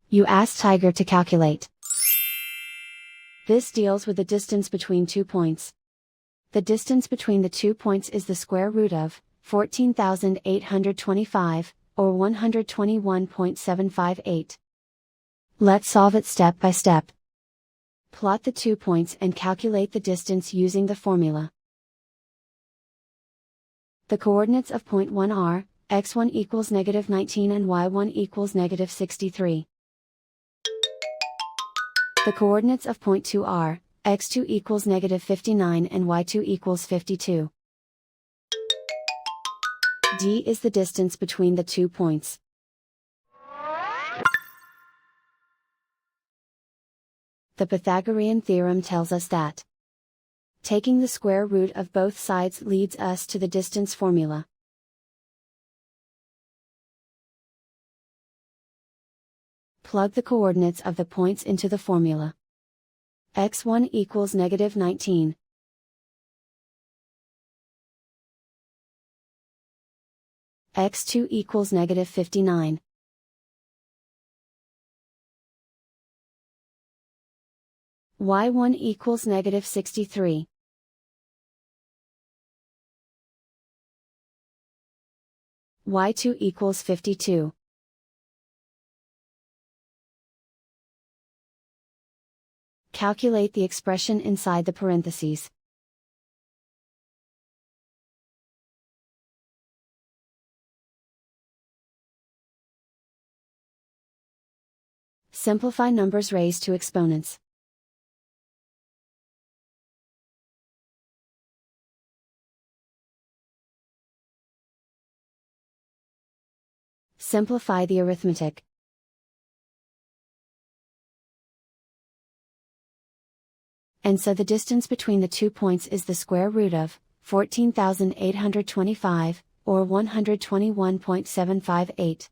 You ask Tiger to calculate. This deals with the distance between 2 points. The distance between the 2 points is the square root of 14,825, or 121.758. Let's solve it step by step. Plot the 2 points and calculate the distance using the formula. The coordinates of point 1 are, x1 equals -19 and y1 equals -63. The coordinates of point 2 are, x2 equals -59 and y2 equals 52. D is the distance between the 2 points. The Pythagorean theorem tells us that taking the square root of both sides leads us to the distance formula. Plug the coordinates of the points into the formula. x1 equals -19. x2 equals -59. y1 equals -63. y2 equals 52. Calculate the expression inside the parentheses. Simplify numbers raised to exponents. Simplify the arithmetic. And so the distance between the 2 points is the square root of 14,825, or 121.758.